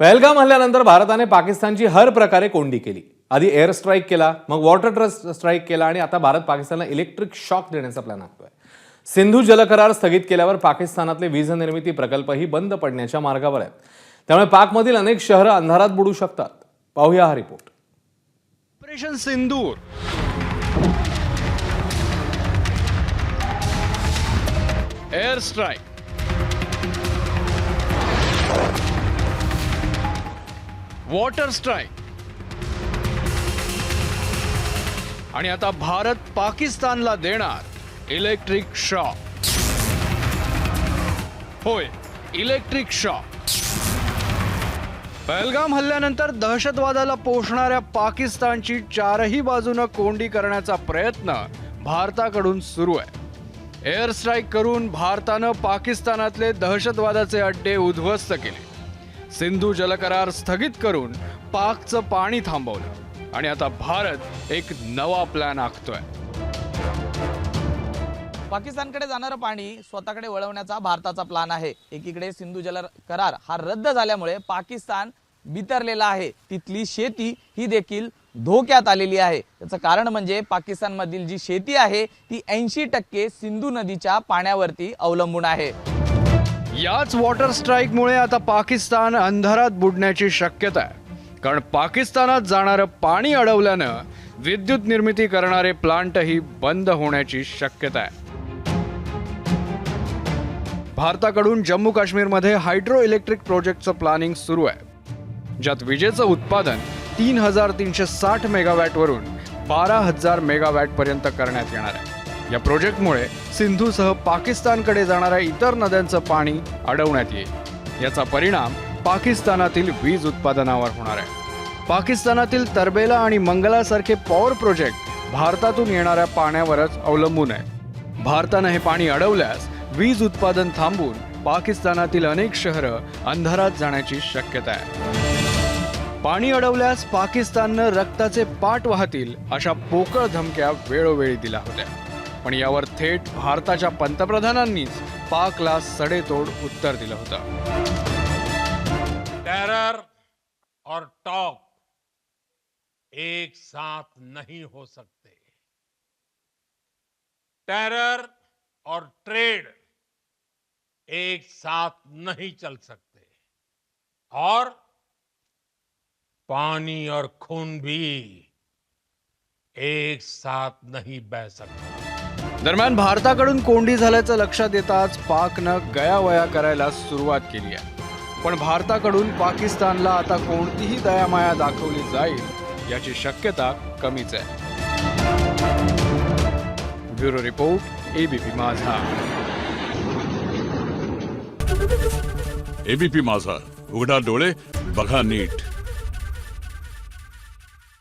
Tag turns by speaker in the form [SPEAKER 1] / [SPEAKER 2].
[SPEAKER 1] पहलगाम हल्ल्यानंतर भारताने पाकिस्तानची हर प्रकारे कोंडी केली। आधी एअर स्ट्राईक केला, मग वॉटर स्ट्राईक केला आणि आता भारत पाकिस्तानला इलेक्ट्रिक शॉक देण्याचा प्लॅन आखतोय। सिंधू जल करार स्थगित केल्यावर पाकिस्तानातले वीज निर्मिती प्रकल्पही बंद पडण्याच्या मार्गावर आहेत। त्यामुळे पाकमधील अनेक शहरं अंधारात बुडू शकतात। पाहूया हा रिपोर्ट।
[SPEAKER 2] ऑपरेशन सिंदूर, एअर स्ट्राईक, वॉटर स्ट्राईक आणि आता भारत पाकिस्तानला देणार इलेक्ट्रिक शॉक। होय, इलेक्ट्रिक शॉक। पहलगाम हल्ल्यानंतर दहशतवादाला पोषणाऱ्या पाकिस्तानची चारही बाजूनं कोंडी करण्याचा प्रयत्न भारताकडून सुरू आहे। एअर स्ट्राईक करून भारतानं पाकिस्तानातले दहशतवादाचे अड्डे उद्ध्वस्त केले। सिंधू जलकरार स्थगित करून पाकचं पाणी थांबवलं आणि आता भारत एक नवा प्लॅन आखतोय।
[SPEAKER 3] पाकिस्तानकडे जाणारं पाणी स्वतःकडे वळवण्याचा भारताचा प्लान आहे। एकीकडे सिंधू जल करार हा रद्द झाल्यामुळे पाकिस्तान बिथरलेला आहे, तिथली शेती ही देखील धोक्यात आलेली आहे। त्याचं कारण म्हणजे पाकिस्तानमधील जी शेती आहे ती 80% सिंधू नदीच्या पाण्यावरती अवलंबून आहे।
[SPEAKER 2] याच वॉटर स्ट्राईकमुळे आता पाकिस्तान अंधारात बुडण्याची शक्यता आहे, कारण पाकिस्तानात जाणारं पाणी अडवल्यानं विद्युत निर्मिती करणारे प्लांटही बंद होण्याची शक्यता आहे। भारताकडून जम्मू काश्मीरमध्ये हायड्रो इलेक्ट्रिक प्रोजेक्टचं प्लॅनिंग सुरू आहे, ज्यात विजेचं उत्पादन 3360 मेगावॅट वरून 12000 मेगावॅट पर्यंत करण्यात येणार आहे। या प्रोजेक्टमुळे सिंधूसह पाकिस्तानकडे जाणाऱ्या इतर नद्यांचं पाणी अडवण्यात येईल। याचा परिणाम पाकिस्तानातील वीज उत्पादनावर होणार आहे। पाकिस्तानातील तरबेला आणि मंगलासारखे पॉवर प्रोजेक्ट भारतातून येणाऱ्या पाण्यावरच अवलंबून आहे। भारतानं हे पाणी अडवल्यास वीज उत्पादन थांबून पाकिस्तानातील अनेक शहरं अंधारात जाण्याची शक्यता आहे। पाणी अडवल्यास पाकिस्ताननं रक्ताचे पाट वाहतील अशा पोकळ धमक्या वेळोवेळी दिल्या होत्या, पण यावर थेट भारताच्या पंतप्रधानांनीच पाकला सडेतोड उत्तर दिलं होतं।
[SPEAKER 4] टेरर और टॉक एक साथ नहीं हो सकते। टेरर और ट्रेड एक साथ नहीं चल सकते, और पानी और खून भी एक साथ नहीं बह सकता।
[SPEAKER 2] दरम्यान भारताकडून कोंडी झाल्याचं लक्षात येताच पाकनं गयावया करायला सुरुवात केली आहे, पण भारताकडून पाकिस्तानला आता कोणतीही दयामाया दाखवली जाईल याची शक्यता कमीच आहे। ब्युरो रिपोर्ट, एबीपी माझा।
[SPEAKER 5] एबीपी माझा, उघडा डोळे बघा नीट।